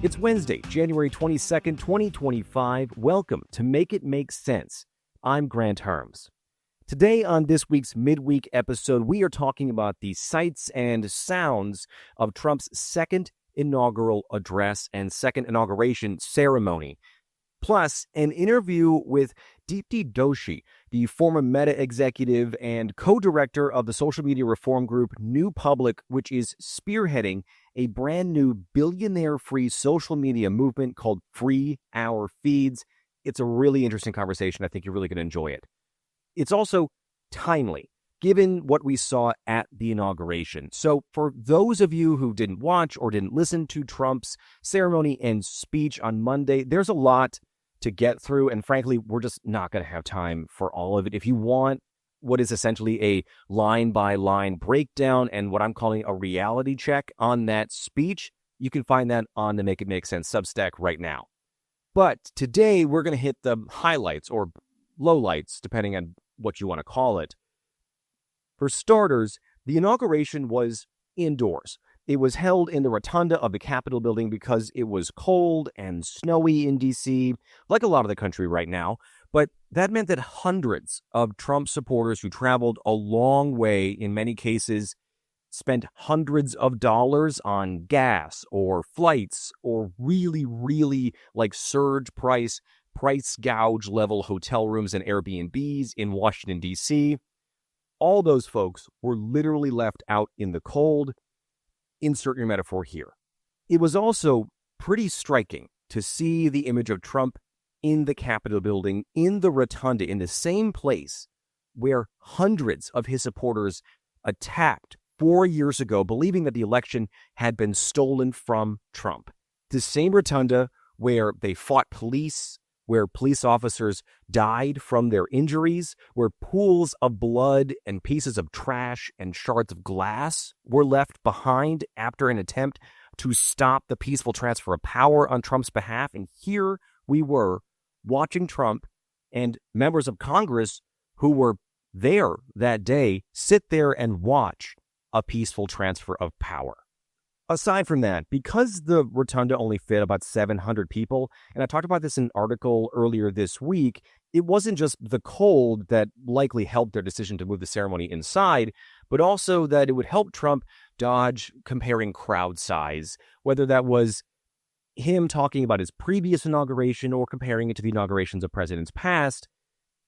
It's Wednesday, January 22nd, 2025. Welcome to Make It Make Sense. I'm Granthermes. Today on this week's midweek episode, we are talking about the sights and sounds of Trump's second inaugural address and second inauguration ceremony, plus an interview with Deepti Doshi, the former Meta executive and co-director of the social media reform group New Public, which is spearheading a brand new billionaire-free social media movement called Free Our Feeds. It's a really interesting conversation. I think you're really going to enjoy it. It's also timely, given what we saw at the inauguration. So for those of you who didn't watch or didn't listen to Trump's ceremony and speech on Monday, there's a lot to get through, and frankly, we're just not going to have time for all of it. If you want what is essentially a line-by-line breakdown and what I'm calling a reality check on that speech, you can find that on the Make It Make Sense Substack right now. But today, we're going to hit the highlights or lowlights, depending on what you want to call it. For starters, the inauguration was indoors. It was held in the rotunda of the Capitol building because it was cold and snowy in D.C., like a lot of the country right now. But that meant that hundreds of Trump supporters who traveled a long way, in many cases, spent hundreds of dollars on gas or flights or really like surge price gouge level hotel rooms and Airbnbs in Washington, D.C. All those folks were literally left out in the cold. Insert your metaphor here. It was also pretty striking to see the image of Trump in the Capitol building, in the rotunda, in the same place where hundreds of his supporters attacked 4 years ago, believing that the election had been stolen from Trump. The same rotunda where they fought police, where police officers died from their injuries, where pools of blood and pieces of trash and shards of glass were left behind after an attempt to stop the peaceful transfer of power on Trump's behalf. And here we were watching Trump and members of Congress who were there that day sit there and watch a peaceful transfer of power. Aside from that, because the rotunda only fit about 700 people, and I talked about this in an article earlier this week, it wasn't just the cold that likely helped their decision to move the ceremony inside, but also that it would help Trump dodge comparing crowd size, whether that was him talking about his previous inauguration or comparing it to the inaugurations of presidents past.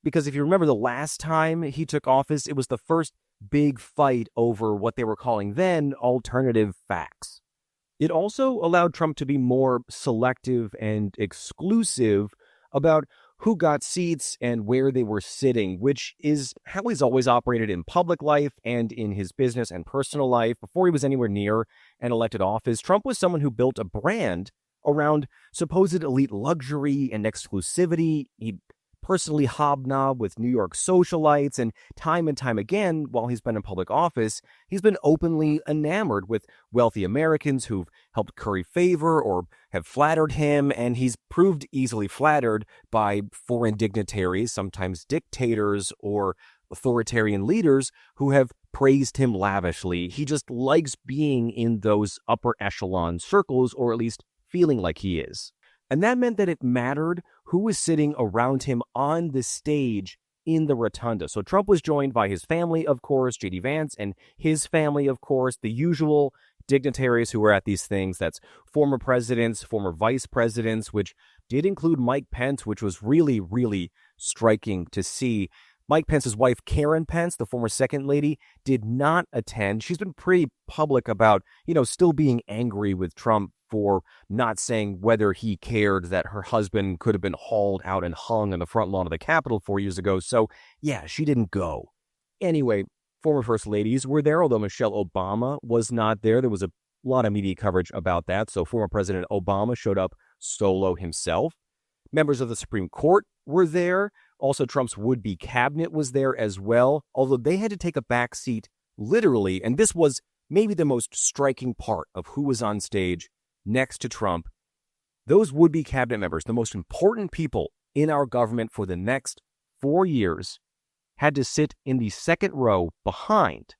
Because if you remember the last time he took office, it was the first big fight over what they were calling then alternative facts. It also allowed Trump to be more selective and exclusive about who got seats and where they were sitting, which is how he's always operated in public life and in his business and personal life. Before he was anywhere near an elected office, Trump was someone who built a brand around supposed elite luxury and exclusivity. He personally hobnobbed with New York socialites, and time again, while he's been in public office, he's been openly enamored with wealthy Americans who've helped curry favor or have flattered him, and he's proved easily flattered by foreign dignitaries, sometimes dictators or authoritarian leaders who have praised him lavishly. He just likes being in those upper echelon circles, or at least feeling like he is. And that meant that it mattered who was sitting around him on the stage in the rotunda. So Trump was joined by his family, of course, J.D. Vance, and his family, of course, the usual dignitaries who were at these things. That's former presidents, former vice presidents, which did include Mike Pence, which was really striking to see. Mike Pence's wife, Karen Pence, the former second lady, did not attend. She's been pretty public about, still being angry with Trump for not saying whether he cared that her husband could have been hauled out and hung on the front lawn of the Capitol 4 years ago. So, yeah, she didn't go. Anyway, former first ladies were there, although Michelle Obama was not there. There was a lot of media coverage about that. So former President Obama showed up solo himself. Members of the Supreme Court were there. Also, Trump's would-be cabinet was there as well, although they had to take a back seat literally, and this was maybe the most striking part of who was on stage next to Trump. Those would-be cabinet members, the most important people in our government for the next 4 years, had to sit in the second row behind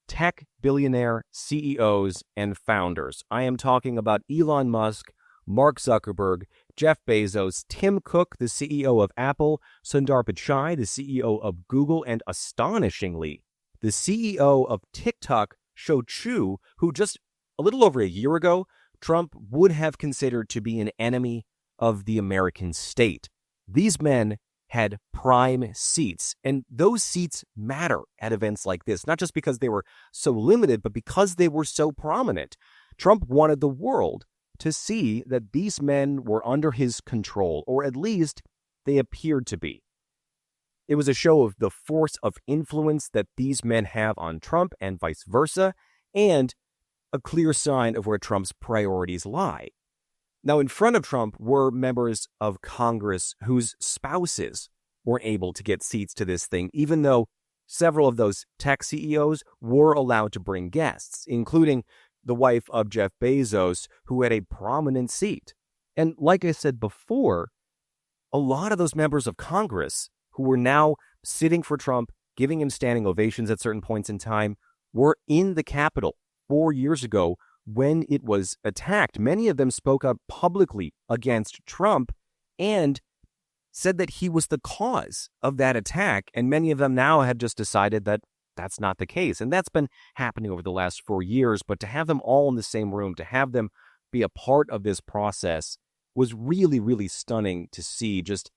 tech billionaire CEOs and founders. I am talking about Elon Musk, Mark Zuckerberg, Jeff Bezos, Tim Cook, the CEO of Apple, Sundar Pichai, the CEO of Google, and astonishingly, the CEO of TikTok, Shou Chu, who just a little over a year ago, Trump would have considered to be an enemy of the American state. These men had prime seats, and those seats matter at events like this, not just because they were so limited, but because they were so prominent. Trump wanted the world to see that these men were under his control, or at least they appeared to be. It was a show of the force of influence that these men have on Trump and vice versa, and a clear sign of where Trump's priorities lie. Now, in front of Trump were members of Congress whose spouses weren't able to get seats to this thing, even though several of those tech CEOs were allowed to bring guests, including the wife of Jeff Bezos, who had a prominent seat. And like I said before, a lot of those members of Congress who were now sitting for Trump, giving him standing ovations at certain points in time, were in the Capitol 4 years ago when it was attacked. Many of them spoke up publicly against Trump and said that he was the cause of that attack. And many of them now had just decided that that's not the case. And that's been happening over the last 4 years. But to have them all in the same room, to have them be a part of this process was really, really stunning to see just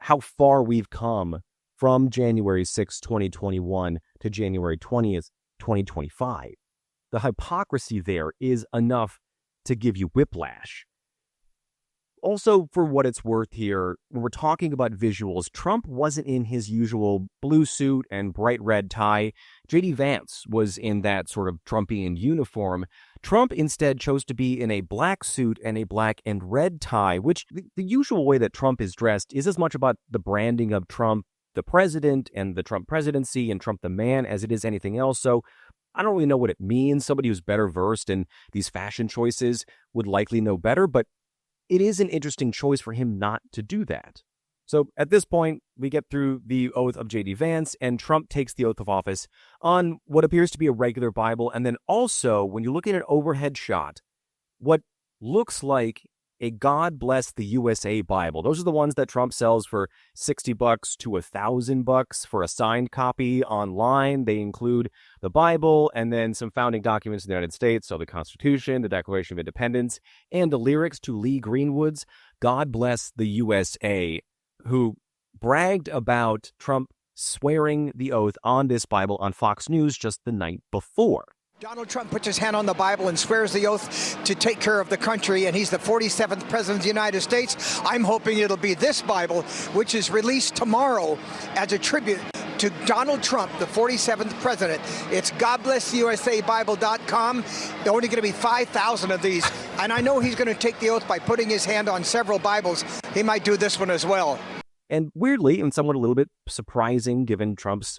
how far we've come from January 6, 2021 to January 20th, 2025. The hypocrisy there is enough to give you whiplash. Also, for what it's worth here, when we're talking about visuals, Trump wasn't in his usual blue suit and bright red tie. J.D. Vance was in that sort of Trumpian uniform. Trump instead chose to be in a black suit and a black and red tie, which the usual way that Trump is dressed is as much about the branding of Trump, the president, and the Trump presidency, and Trump the man as it is anything else. So I don't really know what it means. Somebody who's better versed in these fashion choices would likely know better, but it is an interesting choice for him not to do that. So at this point, we get through the oath of J.D. Vance, and Trump takes the oath of office on what appears to be a regular Bible. And then also, when you look at an overhead shot, what looks like a God Bless the USA Bible. Those are the ones that Trump sells for $60 to $1,000 for a signed copy online. They include the Bible and then some founding documents of the United States, so the Constitution, the Declaration of Independence, and the lyrics to Lee Greenwood's God Bless the USA, who bragged about Trump swearing the oath on this Bible on Fox News just the night before. Donald Trump puts his hand on the Bible and swears the oath to take care of the country, and he's the 47th president of the United States. I'm hoping it'll be this Bible, which is released tomorrow as a tribute to Donald Trump, the 47th president. It's GodBlessTheUSABible.com. There are only going to be 5,000 of these, and I know he's going to take the oath by putting his hand on several Bibles. He might do this one as well. And weirdly, and somewhat a little bit surprising given Trump's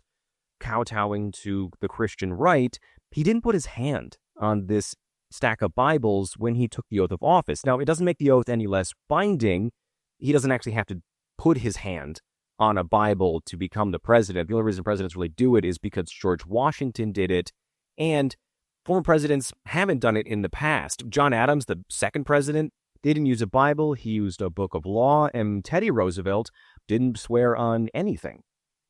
kowtowing to the Christian right, he didn't put his hand on this stack of Bibles when he took the oath of office. Now, it doesn't make the oath any less binding. He doesn't actually have to put his hand on a Bible to become the president. The only reason presidents really do it is because George Washington did it, and former presidents haven't done it in the past. John Adams, the second president, didn't use a Bible. He used a book of law, and Teddy Roosevelt didn't swear on anything.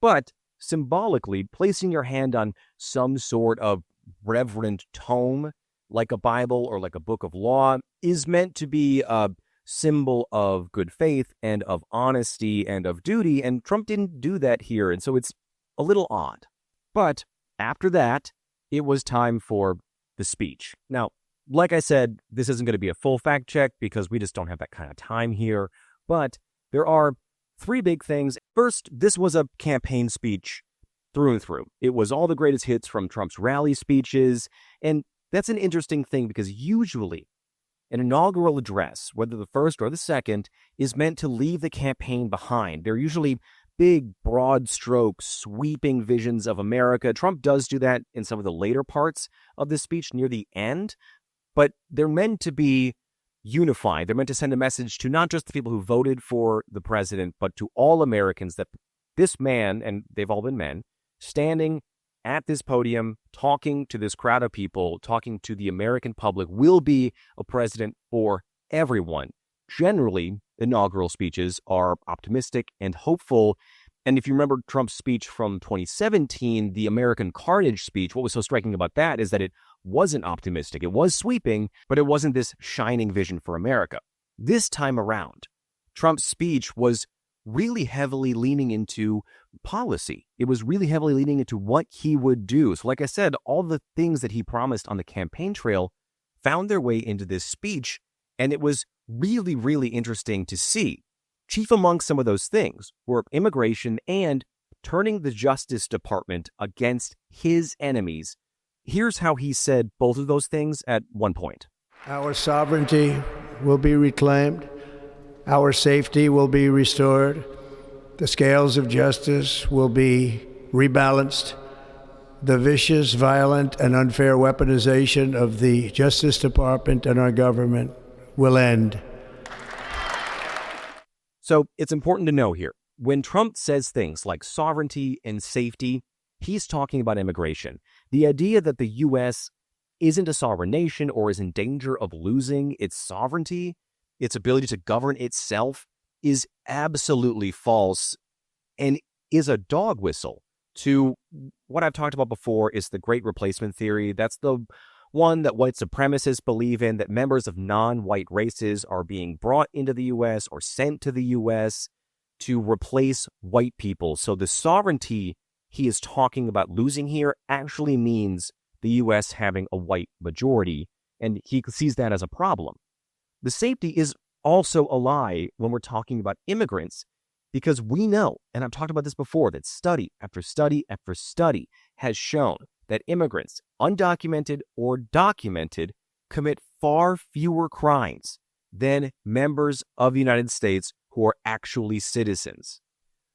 But symbolically, placing your hand on some sort of reverent tome, like a Bible or like a book of law, is meant to be a symbol of good faith and of honesty and of duty, and Trump didn't do that here, and so it's a little odd. But after that, it was time for the speech. Now, like I said, this isn't going to be a full fact check because we just don't have that kind of time here, but there are three big things. First, this was a campaign speech through and through. It was all the greatest hits from Trump's rally speeches, and that's an interesting thing because usually an inaugural address, whether the first or the second, is meant to leave the campaign behind. They're usually big, broad strokes, sweeping visions of America. Trump does do that in some of the later parts of the speech near the end, but they're meant to be unified. They're meant to send a message to not just the people who voted for the president, but to all Americans that this man, and they've all been men, standing at this podium, talking to this crowd of people, talking to the American public, will be a president for everyone. generally, inaugural speeches are optimistic and hopeful. And if you remember Trump's speech from 2017, the American Carnage speech, what was so striking about that is that it wasn't optimistic. It was sweeping, but it wasn't this shining vision for America. This time around, Trump's speech was really heavily leaning into policy. It was really heavily leaning into what he would do. So like I said, all the things that he promised on the campaign trail found their way into this speech, and it was really, really interesting to see. Chief among some of those things were immigration and turning the Justice Department against his enemies. Here's how he said both of those things at one point. Our sovereignty will be reclaimed. Our safety will be restored. The scales of justice will be rebalanced. The vicious, violent, and unfair weaponization of the Justice Department and our government will end. So it's important to know here, when Trump says things like sovereignty and safety, he's talking about immigration. The idea that the U.S. isn't a sovereign nation or is in danger of losing its sovereignty, its ability to govern itself, is absolutely false and is a dog whistle to what I've talked about before is the Great Replacement Theory. That's the one that white supremacists believe in, that members of non-white races are being brought into the U.S. or sent to the U.S. to replace white people. So the sovereignty he is talking about losing here actually means the U.S. having a white majority, and he sees that as a problem. The safety is also a lie when we're talking about immigrants, because we know, and I've talked about this before, that study after study after study has shown that immigrants, undocumented or documented, commit far fewer crimes than members of the United States who are actually citizens.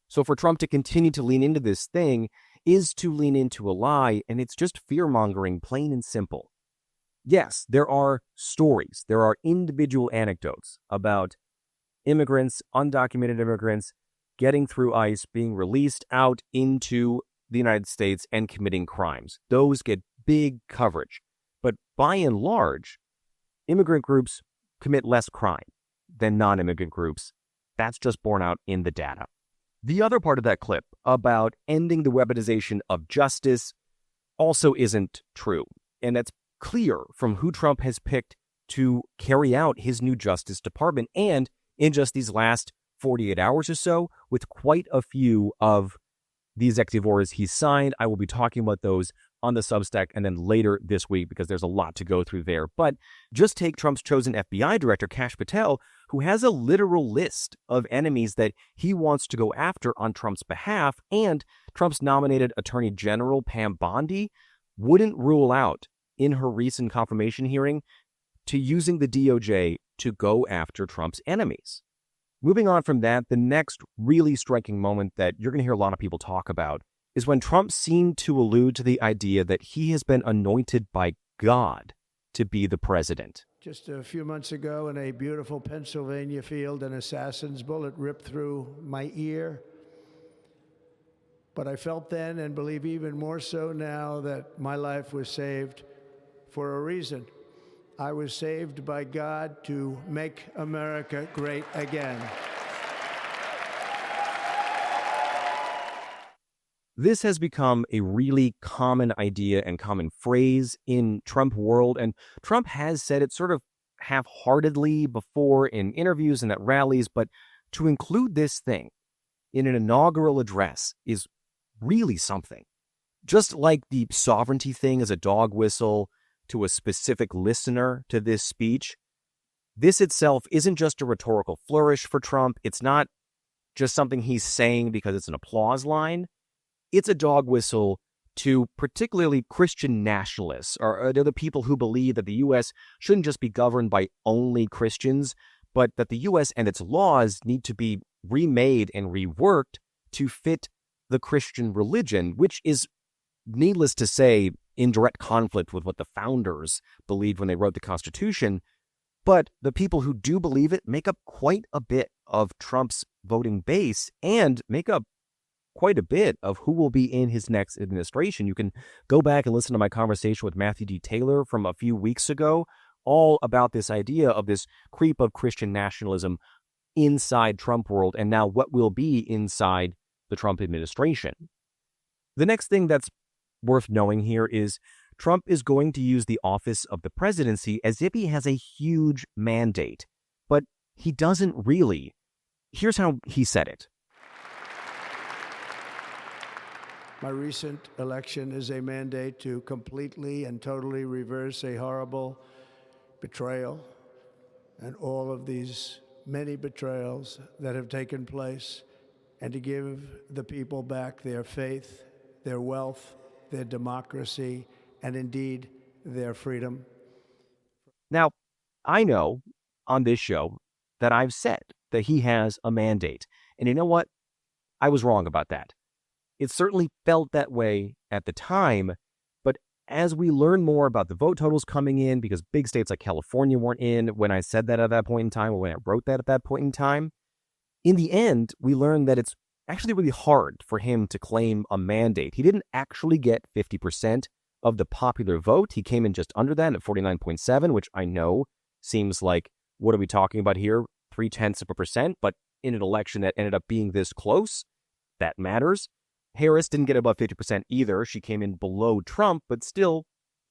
So for Trump to continue to lean into this thing is to lean into a lie, and it's just fear-mongering, plain and simple. Yes, there are stories, there are individual anecdotes about immigrants, undocumented immigrants, getting through ICE, being released out into the United States and committing crimes. Those get big coverage. But by and large, immigrant groups commit less crime than non-immigrant groups. That's just borne out in the data. The other part of that clip about ending the weaponization of justice also isn't true. And that's clear from who Trump has picked to carry out his new Justice Department, and in just these last 48 hours or so, with quite a few of the executive orders he signed. I will be talking about those on the Substack and then later this week because there's a lot to go through there. But just take Trump's chosen FBI director, Kash Patel, who has a literal list of enemies that he wants to go after on Trump's behalf, and Trump's nominated Attorney General, Pam Bondi, wouldn't rule out in her recent confirmation hearing to using the DOJ to go after Trump's enemies. Moving on from that, the next really striking moment that you're going to hear a lot of people talk about is when Trump seemed to allude to the idea that he has been anointed by God to be the president. Just a few months ago in a beautiful Pennsylvania field, an assassin's bullet ripped through my ear. But I felt then, and believe even more so now, that my life was saved for a reason. I was saved by God to make America great again. This has become a really common idea and common phrase in Trump world, and Trump has said it sort of half-heartedly before in interviews and at rallies, but to include this thing in an inaugural address is really something. Just like the sovereignty thing is a dog whistle to a specific listener to this speech, this itself isn't just a rhetorical flourish for Trump. It's not just something he's saying because it's an applause line. It's a dog whistle to particularly Christian nationalists or other people who believe that the U.S. shouldn't just be governed by only Christians, but that the U.S. and its laws need to be remade and reworked to fit the Christian religion, which is, needless to say, in direct conflict with what the founders believed when they wrote the Constitution. But the people who do believe it make up quite a bit of Trump's voting base and make up quite a bit of who will be in his next administration. You can go back and listen to my conversation with Matthew D. Taylor from a few weeks ago, all about this idea of this creep of Christian nationalism inside Trump world and now what will be inside the Trump administration. The next thing that's worth knowing here is Trump is going to use the office of the presidency as if he has a huge mandate, but he doesn't really. Here's how he said it. My recent election is a mandate to completely and totally reverse a horrible betrayal and all of these many betrayals that have taken place, and to give the people back their faith, their wealth, their democracy, and indeed their freedom. Now, I know on this show that I've said that he has a mandate. And you know what? I was wrong about that. It certainly felt that way at the time, but as we learn more about the vote totals coming in, because big states like California weren't in when I said that at that point in time, or when I wrote that at that point in time, in the end, we learned that it's actually really hard for him to claim a mandate. He didn't actually get 50% of the popular vote. He came in just under that at 49.7, which I know seems like, what are we talking about here? 0.3%, but in an election that ended up being this close, that matters. Harris didn't get above 50% either. She came in below Trump, but still,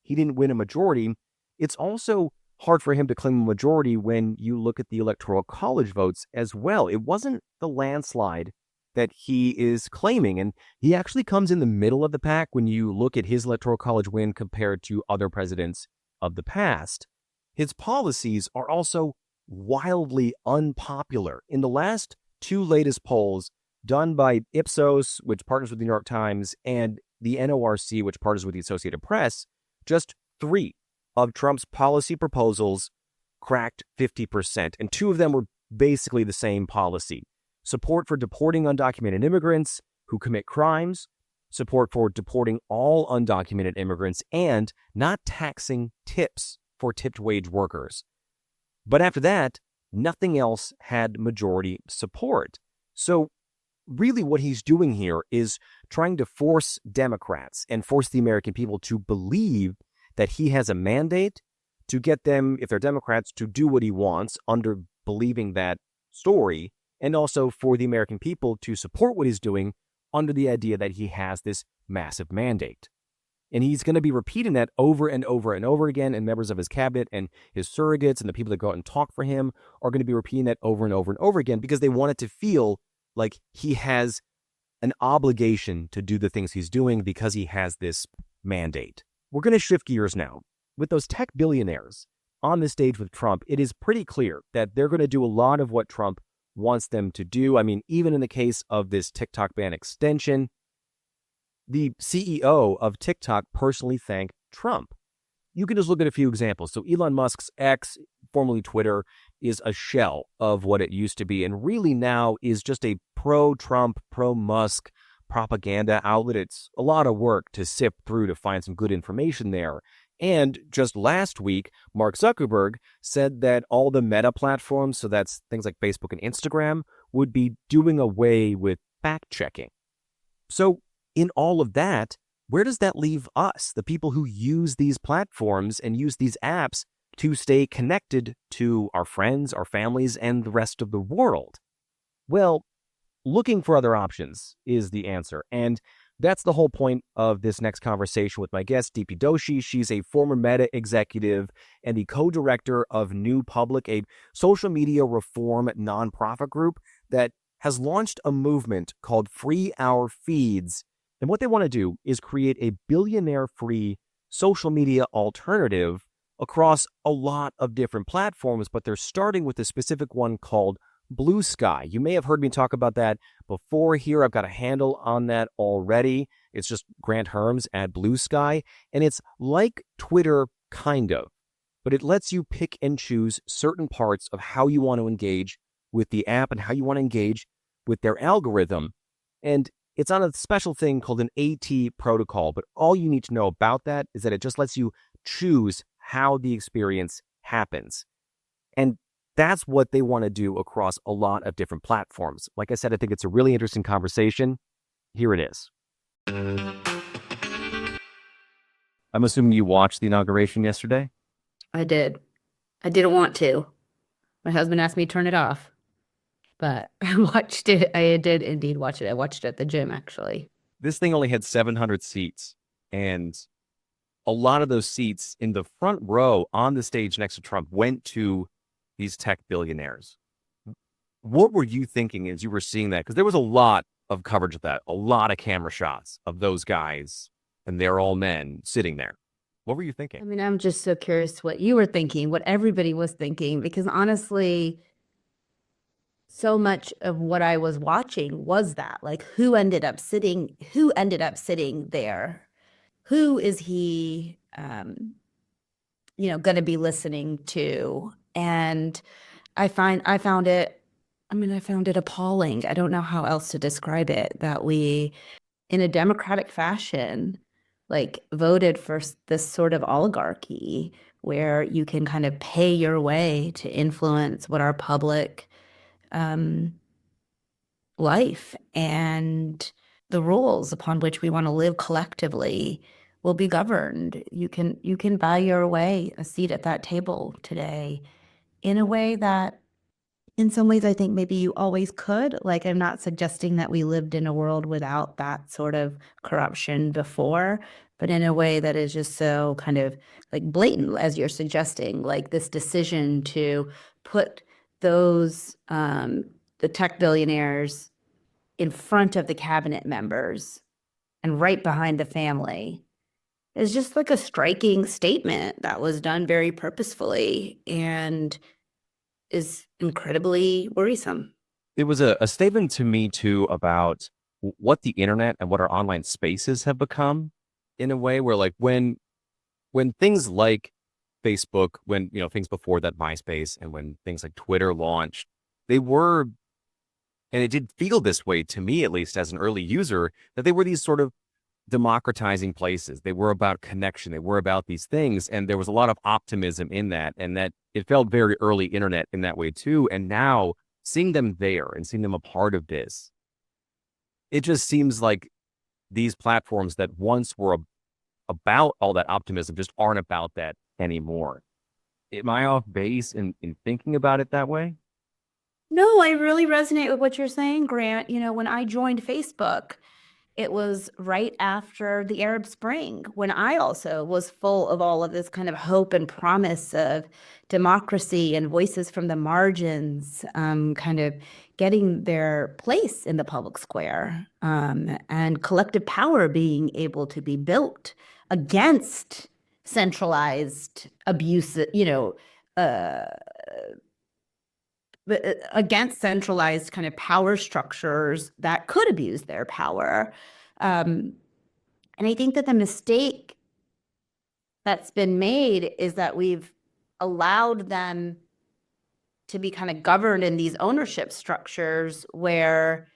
he didn't win a majority. It's also hard for him to claim a majority when you look at the Electoral College votes as well. It wasn't the landslide that he is claiming, and he actually comes in the middle of the pack when you look at his Electoral College win compared to other presidents of the past. His policies are also wildly unpopular. In the last two latest polls, done by Ipsos, which partners with the New York Times, and the NORC, which partners with the Associated Press, just 3 of Trump's policy proposals cracked 50%, and 2 of them were basically the same policy. Support for deporting undocumented immigrants who commit crimes, support for deporting all undocumented immigrants, and not taxing tips for tipped wage workers. But after that, nothing else had majority support. So really what he's doing here is trying to force Democrats and force the American people to believe that he has a mandate to get them, if they're Democrats, to do what he wants under believing that story, and also for the American people to support what he's doing under the idea that he has this massive mandate. And he's going to be repeating that over and over and over again, and members of his cabinet and his surrogates and the people that go out and talk for him are going to be repeating that over and over and over again because they want it to feel like he has an obligation to do the things he's doing because he has this mandate. We're going to shift gears now. With those tech billionaires on the stage with Trump, it is pretty clear that they're going to do a lot of what Trump wants them to do. I mean, even in the case of this TikTok ban extension, the CEO of TikTok personally thanked Trump. You can just look at a few examples. So Elon Musk's X, formerly Twitter, is a shell of what it used to be, and really now is just a pro-Trump, pro-Musk propaganda outlet. It's a lot of work to sift through to find some good information there. And just last week, Mark Zuckerberg said that all the Meta platforms, so that's things like Facebook and Instagram, would be doing away with fact-checking. So in all of that, where does that leave us, the people who use these platforms and use these apps to stay connected to our friends, our families, and the rest of the world? Well, looking for other options is the answer. And that's the whole point of this next conversation with my guest, Deepti Doshi. She's a former Meta executive and the co-director of New Public, a social media reform nonprofit group that has launched a movement called Free Our Feeds. And what they want to do is create a billionaire-free social media alternative across a lot of different platforms, but they're starting with a specific one called Bluesky. You may have heard me talk about that before here. I've got a handle on that already. It's just Granthermes.bsky, and it's like Twitter, kind of, but it lets you pick and choose certain parts of how you want to engage with the app and how you want to engage with their algorithm. And it's on a special thing called an AT protocol, but all you need to know about that is that it just lets you choose how the experience happens. And that's what they want to do across a lot of different platforms. Like I said, I think it's a really interesting conversation. Here it is. I'm assuming you watched the inauguration yesterday? I did. I didn't want to. My husband asked me to turn it off, but I watched it. I did indeed watch it. I watched it at the gym, actually. This thing only had 700 seats, and a lot of those seats in the front row on the stage next to Trump went to these tech billionaires. What were you thinking as you were seeing that? Because there was a lot of coverage of that, a lot of camera shots of those guys, and they're all men sitting there. What were you I thinking? mean, I'm just so curious what you were thinking, what everybody was thinking, because honestly, so much of what I was watching was that, like, who ended up sitting there? Who is he, going to be listening to? And I found it appalling. I don't know how else to describe it, that we, in a democratic fashion, like, voted for this sort of oligarchy where you can kind of pay your way to influence what our public life and the rules upon which we want to live collectively will be governed. You can buy your way a seat at that table today in a way that, in some ways, I think maybe you always could. Like, I'm not suggesting that we lived in a world without that sort of corruption before, but in a way that is just so kind of like blatant, as you're suggesting, like this decision to put those the tech billionaires in front of the cabinet members and right behind the family is just like a striking statement that was done very purposefully and is incredibly worrisome. It was a statement to me, too, about what the internet and what our online spaces have become, in a way where, like, when things like Facebook, when, things before that, MySpace, and when things like Twitter launched, they were, and it did feel this way to me, at least as an early user, that they were these sort of democratizing places. They were about connection. They were about these things. And there was a lot of optimism in that. And that it felt very early internet in that way, too. And now seeing them there and seeing them a part of this, it just seems like these platforms that once were about all that optimism just aren't about that anymore. Am I off base in thinking about it that way? No, I really resonate with what you're saying, Grant. When I joined Facebook, it was right after the Arab Spring, when I also was full of all of this kind of hope and promise of democracy and voices from the margins, kind of getting their place in the public square, and collective power being able to be built against centralized abuse, against centralized kind of power structures that could abuse their power. And I think that the mistake that's been made is that we've allowed them to be kind of governed in these ownership structures where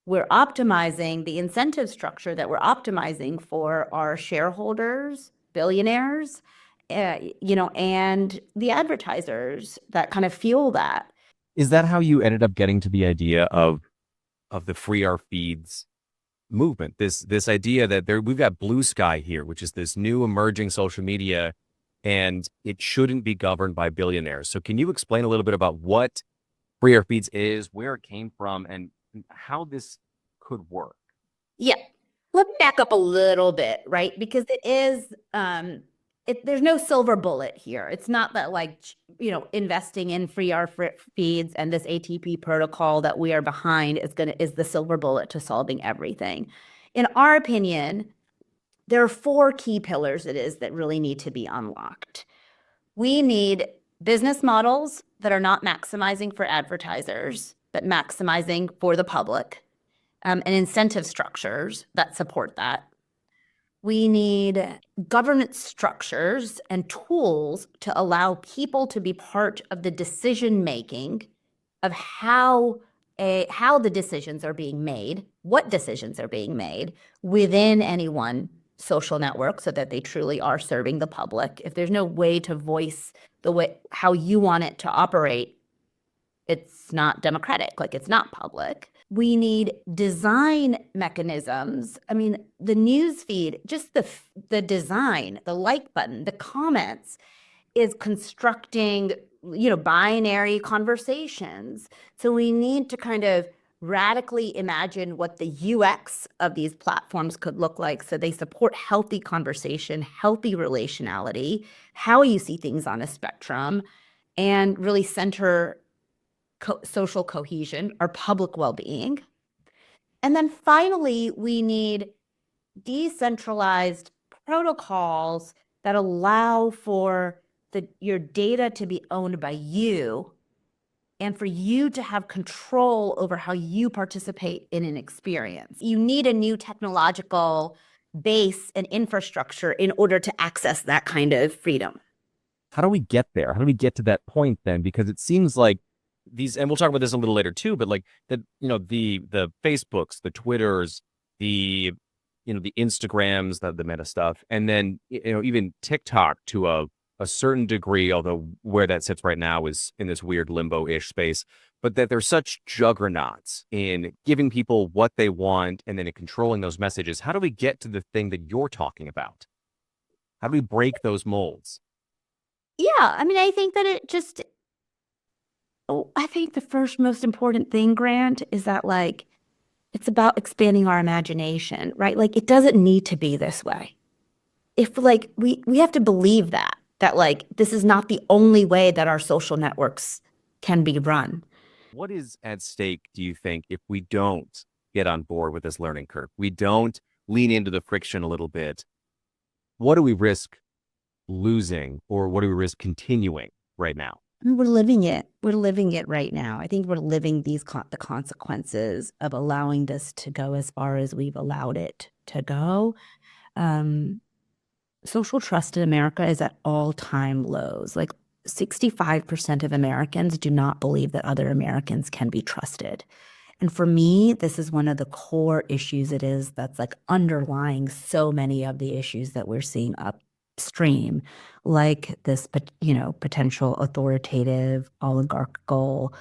we're optimizing the incentive structure that we're optimizing for our shareholders, billionaires, and the advertisers that kind of fuel that. Is that how you ended up getting to the idea of the free our feeds movement? This idea that we've got Bluesky here, which is this new emerging social media, and it shouldn't be governed by billionaires. So can you explain a little bit about what free our feeds is, where it came from, and how this could work? Yeah. Let me back up a little bit, right? Because it is, there's no silver bullet here. It's not that, like, investing in free our feeds and this ATP protocol that we are behind is the silver bullet to solving everything. In our opinion, there are 4 key pillars that really need to be unlocked. We need business models that are not maximizing for advertisers, but maximizing for the public, and incentive structures that support that. We need governance structures and tools to allow people to be part of the decision-making of how the decisions are being made, what decisions are being made within any one social network so that they truly are serving the public. If there's no way to voice how you want it to operate, it's not democratic, like it's not public. We need design mechanisms. I mean, the news feed, just the design, the like button, the comments, is constructing, binary conversations. So we need to kind of radically imagine what the UX of these platforms could look like so they support healthy conversation, healthy relationality, how you see things on a spectrum, and really center social cohesion or public well-being. And then finally, we need decentralized protocols that allow for your data to be owned by you and for you to have control over how you participate in an experience. You need a new technological base and infrastructure in order to access that kind of freedom. How do we get there? How do we get to that point then? Because it seems like these, and we'll talk about this a little later too, but like that, the Facebooks, the Twitters, the Instagrams, the meta stuff, and then, even TikTok to a certain degree, although where that sits right now is in this weird limbo-ish space, but that there's such juggernauts in giving people what they want and then in controlling those messages. How do we get to the thing that you're talking about? How do we break those molds? Yeah, I think that I think the first most important thing, Grant, is that it's about expanding our imagination, right? It doesn't need to be this way. If we have to believe that this is not the only way that our social networks can be run. What is at stake, do you think, if we don't get on board with this learning curve? We don't lean into the friction a little bit. What do we risk losing, or what do we risk continuing right now? We're living it. We're living it right now. I think we're living the consequences of allowing this to go as far as we've allowed it to go. Social trust in America is at all-time lows. 65% of Americans do not believe that other Americans can be trusted. And for me, this is one of the core issues that's underlying so many of the issues that we're seeing upstream, like this, potential authoritative, oligarchical,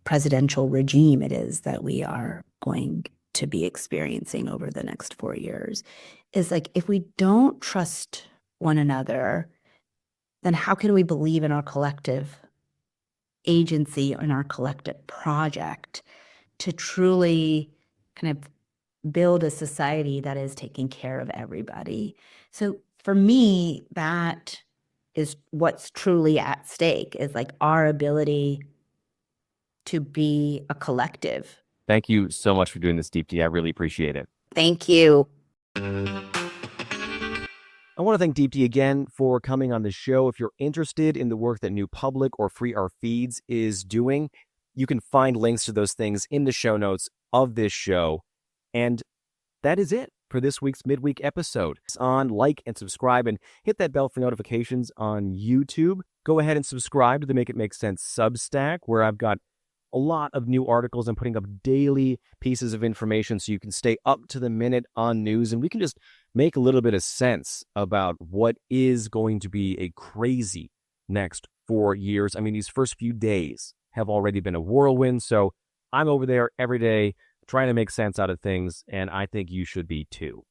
presidential regime it is that we are going to be experiencing over the next 4 years. Is if we don't trust one another, then how can we believe in our collective agency and our collective project to truly kind of build a society that is taking care of everybody? So for me, that is what's truly at stake, is our ability to be a collective. Thank you so much for doing this, Deepti. I really appreciate it. Thank you. I want to thank Deepti again for coming on the show. If you're interested in the work that New Public or Free Our Feeds is doing, you can find links to those things in the show notes of this show. And that is it for this week's midweek episode. Like and subscribe and hit that bell for notifications on YouTube. Go ahead and subscribe to the Make It Make Sense Substack, where I've got a lot of new articles. I'm putting up daily pieces of information so you can stay up to the minute on news, and we can just make a little bit of sense about what is going to be a crazy next 4 years. These first few days have already been a whirlwind, so I'm over there every day trying to make sense out of things, and I think you should be too.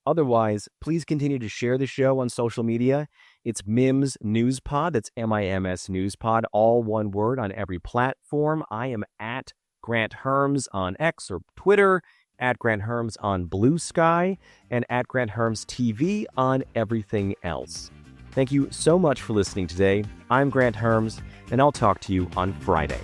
Otherwise, please continue to share the show on social media. It's MIMS News Pod. That's MIMS News Pod, all one word on every platform. I am at Grant Herms on X or Twitter, at Grant Herms on Bluesky, and at Grant Herms TV on everything else. Thank you so much for listening today. I'm Grant Herms, and I'll talk to you on Friday.